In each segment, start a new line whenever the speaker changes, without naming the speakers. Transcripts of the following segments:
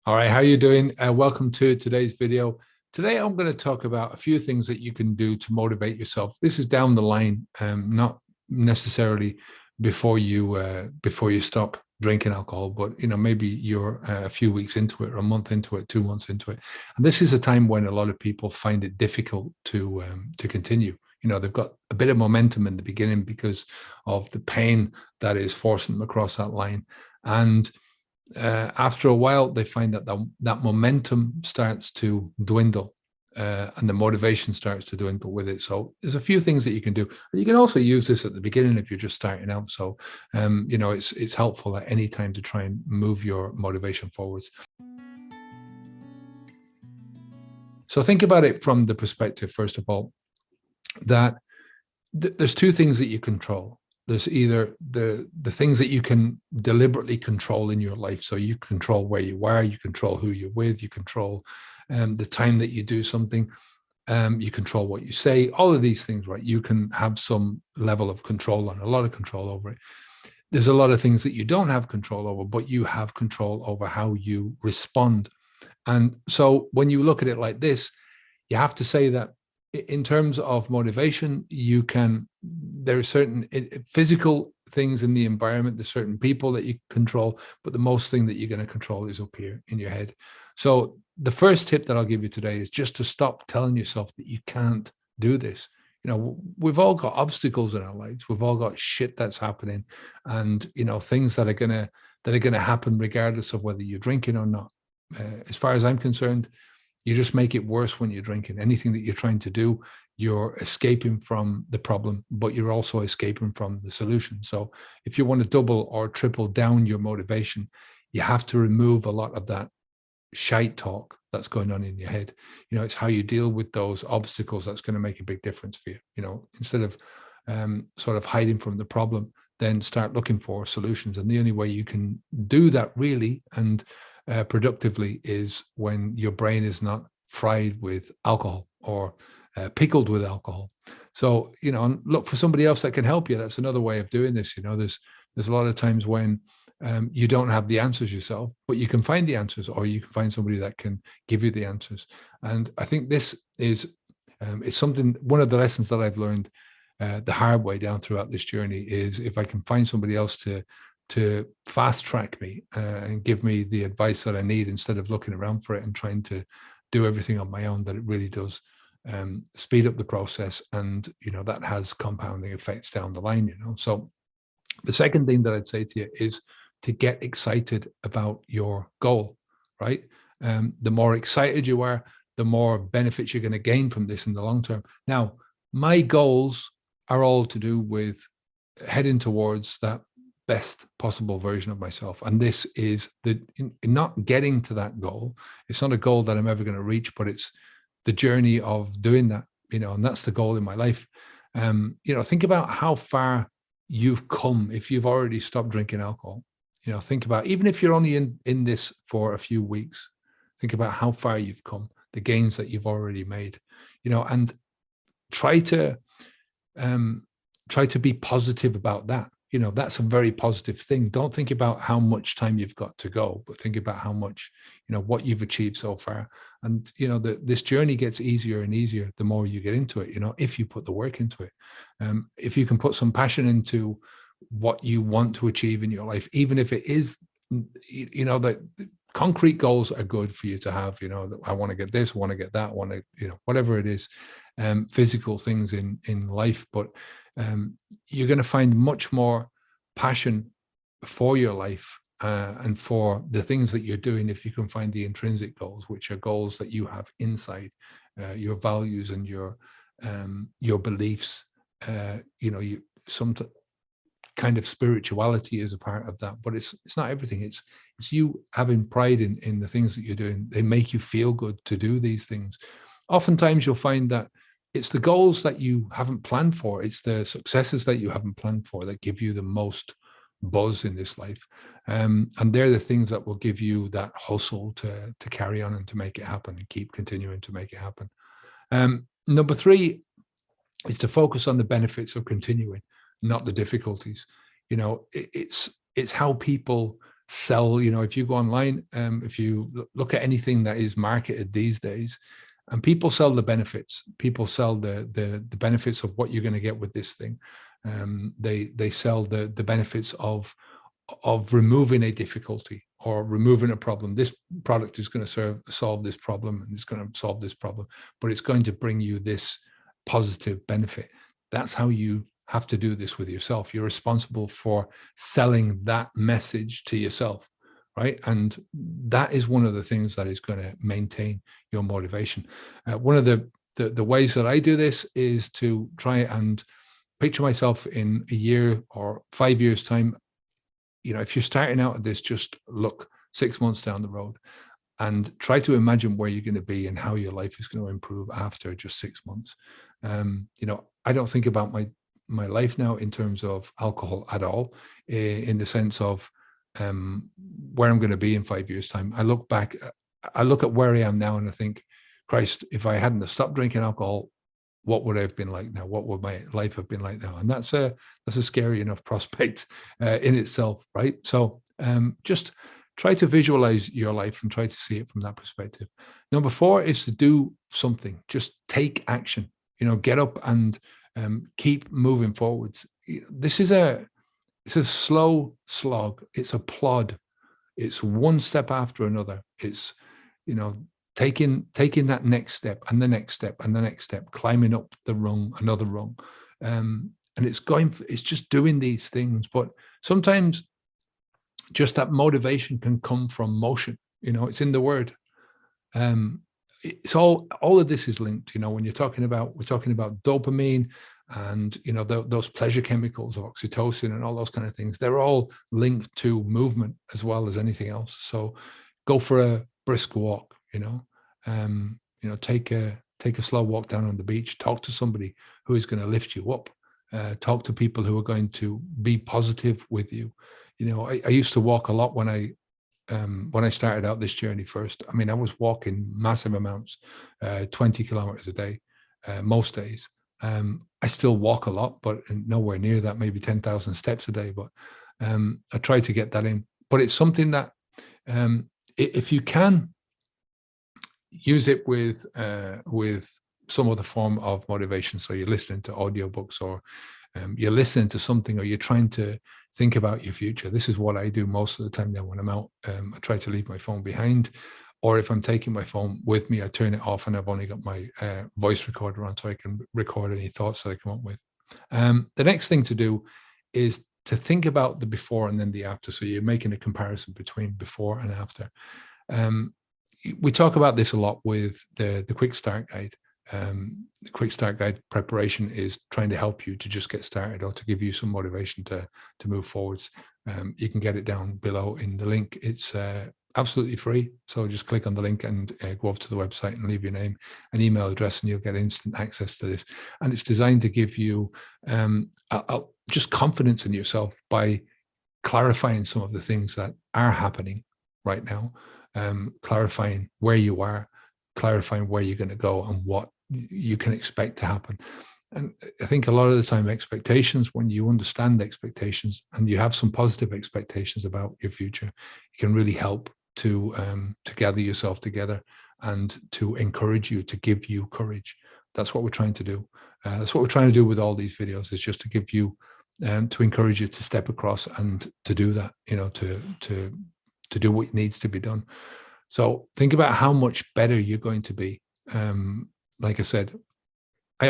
All right, how are you doing? Welcome to today's video. Today, I'm going to talk about a few things that you can do to motivate yourself. This is down the line, not necessarily before you stop drinking alcohol, but maybe you're a few weeks into it, or a month into it, 2 months into it, and this is a time when a lot of people find it difficult to continue. They've got a bit of momentum in the beginning because of the pain that is forcing them across that line, and after a while, they find that that momentum starts to dwindle, and the motivation starts to dwindle with it. So there's a few things that you can do. You can also use this at the beginning if you're just starting out. So, it's helpful at any time to try and move your motivation forwards. So think about it from the perspective, first of all, that there's two things that you control. There's either the things that you can deliberately control in your life. So you control where you are, you control who you're with, you control the time that you do something, you control what you say, all of these things, right? You can have some level of control and a lot of control over it. There's a lot of things that you don't have control over, but you have control over how you respond. And so when you look at it like this, you have to say that in terms of motivation, there are certain physical things in the environment, there's certain people that you control, but the most thing that you're going to control is up here in your head. So the first tip that I'll give you today is just to stop telling yourself that you can't do this. We've all got obstacles in our lives. We've all got shit that's happening, and things that are gonna happen regardless of whether you're drinking or not. As far as I'm concerned, you just make it worse when you're drinking. Anything that you're trying to do, you're escaping from the problem, but you're also escaping from the solution. So if you want to double or triple down your motivation, you have to remove a lot of that shite talk that's going on in your head. It's how you deal with those obstacles that's going to make a big difference for you. Instead of sort of hiding from the problem, then start looking for solutions. And the only way you can do that really and productively is when your brain is not fried with alcohol or pickled with alcohol. So, and look for somebody else that can help you. That's another way of doing this. There's a lot of times when you don't have the answers yourself, but you can find the answers, or you can find somebody that can give you the answers. And I think this is something, one of the lessons that I've learned the hard way down throughout this journey is if I can find somebody else to fast track me and give me the advice that I need, instead of looking around for it and trying to do everything on my own, that it really does speed up the process. And, that has compounding effects down the line, So the second thing that I'd say to you is to get excited about your goal, right? The more excited you are, the more benefits you're going to gain from this in the long term. Now, my goals are all to do with heading towards that best possible version of myself. And this is in not getting to that goal. It's not a goal that I'm ever going to reach, but it's the journey of doing that, and that's the goal in my life. Think about how far you've come if you've already stopped drinking alcohol. Think about, even if you're only in this for a few weeks, think about how far you've come, the gains that you've already made, and try to be positive about that. That's a very positive thing. Don't think about how much time you've got to go, but think about how much, what you've achieved so far. And, this journey gets easier and easier the more you get into it, if you put the work into it. If you can put some passion into what you want to achieve in your life, even if it is, that concrete goals are good for you to have, I want to get this, I want to get that, I want to, whatever it is, physical things in life. But you're going to find much more passion for your life and for the things that you're doing if you can find the intrinsic goals, which are goals that you have inside your values and your beliefs. Some kind of spirituality is a part of that, but it's not everything. It's you having pride in the things that you're doing. They make you feel good to do these things. Oftentimes you'll find that it's the goals that you haven't planned for, it's the successes that you haven't planned for that give you the most buzz in this life. And they're the things that will give you that hustle to carry on and to make it happen and keep continuing to make it happen. Number three is to focus on the benefits of continuing, not the difficulties. It's how people sell, if you go online, if you look at anything that is marketed these days, and people sell the benefits, people sell the benefits of what you're going to get with this thing. They sell the benefits of removing a difficulty or removing a problem. This product is going to solve this problem, and it's going to solve this problem, but it's going to bring you this positive benefit. That's how you have to do this with yourself. You're responsible for selling that message to yourself, right? And that is one of the things that is going to maintain your motivation. One of the ways that I do this is to try and picture myself in a year or 5 years time. If you're starting out at this, just look 6 months down the road and try to imagine where you're going to be and how your life is going to improve after just 6 months. I don't think about my life now in terms of alcohol at all, in the sense of where I'm going to be in 5 years time. I look back, I look at where I am now, and I think, Christ, if I hadn't have stopped drinking alcohol, what would I have been like now? What would my life have been like now? And that's a scary enough prospect in itself, right? So just try to visualize your life and try to see it from that perspective. Number 4 is to do something. Just take action. Get up and keep moving forwards. It's a slow slog. It's a plod. It's one step after another. It's taking that next step and the next step and the next step, climbing up the rung, another rung, and it's just doing these things. But sometimes just that motivation can come from motion. It's in the word. It's all of this is linked. When we're talking about dopamine and those pleasure chemicals of oxytocin and all those kind of things. They're all linked to movement as well as anything else. So go for a brisk walk. Take a slow walk down on the beach. Talk to somebody who is going to lift you up. Talk to people who are going to be positive with you. I used to walk a lot when I started out this journey first. I was walking massive amounts, 20 kilometers a day, most days. I still walk a lot, but nowhere near that, maybe 10,000 steps a day. But I try to get that in. But it's something that if you can use it with some other form of motivation. So you're listening to audiobooks, or you're listening to something, or you're trying to think about your future. This is what I do most of the time now when I'm out. I try to leave my phone behind, or if I'm taking my phone with me, I turn it off and I've only got my voice recorder on so I can record any thoughts that I come up with. The next thing to do is to think about the before and then the after. So you're making a comparison between before and after. We talk about this a lot with the Quick Start Guide. The Quick Start Guide preparation is trying to help you to just get started, or to give you some motivation to move forwards. You can get it down below in the link. It's absolutely free. So just click on the link and go over to the website and leave your name and email address, and you'll get instant access to this. And it's designed to give you just confidence in yourself by clarifying some of the things that are happening right now. Clarifying where you are, clarifying where you're going to go, and what you can expect to happen. And I think a lot of the time, expectations, when you understand the expectations and you have some positive expectations about your future, it can really help to gather yourself together and to encourage you, to give you courage. That's what we're trying to do. That's what we're trying to do with all these videos, is just to give you, to encourage you to step across and to do that, to do what needs to be done. So think about how much better you're going to be. Like I said, I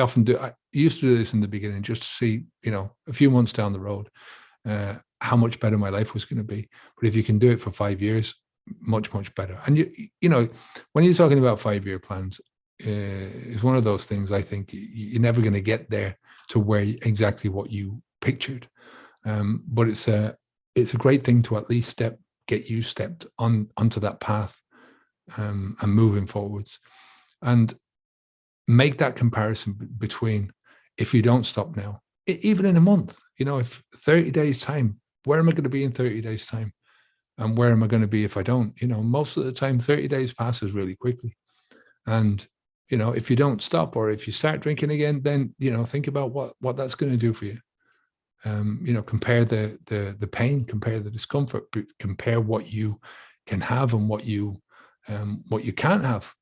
used to do this in the beginning just to see, a few months down the road, how much better my life was going to be. But if you can do it for 5 years, much, much better. And when you're talking about 5-year plans, it's one of those things, I think you're never going to get there to where exactly what you pictured. But it's a great thing to at least get you stepped onto that path, and moving forwards, and make that comparison between, if you don't stop now, even in a month, if 30 days time, where am I going to be in 30 days time? And where am I going to be if I don't? Most of the time, 30 days passes really quickly. And, if you don't stop, or if you start drinking again, then, think about what that's going to do for you. Compare the pain, compare the discomfort, compare what you can have and what you can't have.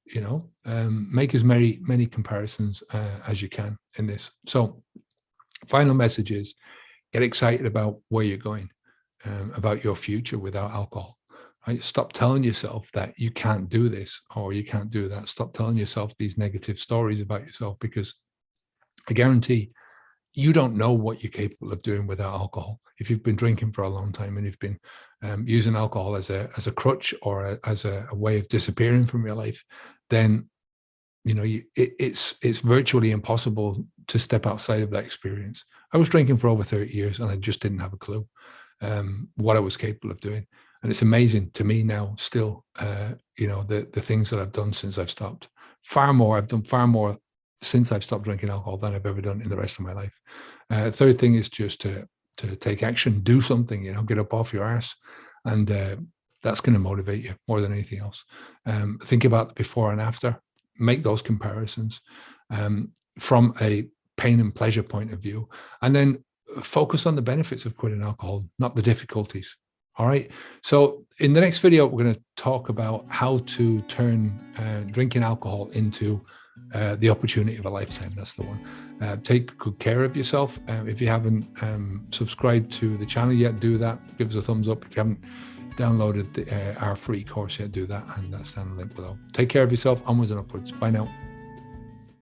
Make as many comparisons as you can in this. So, final message is: get excited about where you're going, about your future without alcohol. Right? Stop telling yourself that you can't do this or you can't do that. Stop telling yourself these negative stories about yourself, because I guarantee you don't know what you're capable of doing without alcohol. If you've been drinking for a long time and you've been using alcohol as a crutch or as a way of disappearing from your life, then it's virtually impossible to step outside of that experience. I was drinking for over 30 years and I just didn't have a clue what I was capable of doing. And it's amazing to me now still, the things that I've done since I've stopped. I've done far more since I've stopped drinking alcohol than I've ever done in the rest of my life. Third thing is just to take action, do something, get up off your arse. And that's going to motivate you more than anything else. Think about the before and after, make those comparisons from a pain and pleasure point of view, and then focus on the benefits of quitting alcohol, not the difficulties. All right. So in the next video, we're going to talk about how to turn drinking alcohol into the opportunity of a lifetime. That's the one. Take good care of yourself. If you haven't subscribed to the channel yet, do that. Give us a thumbs up. If you haven't downloaded our free course yet, do that. And that's down the link below. Take care of yourself. Onwards and upwards. Bye now.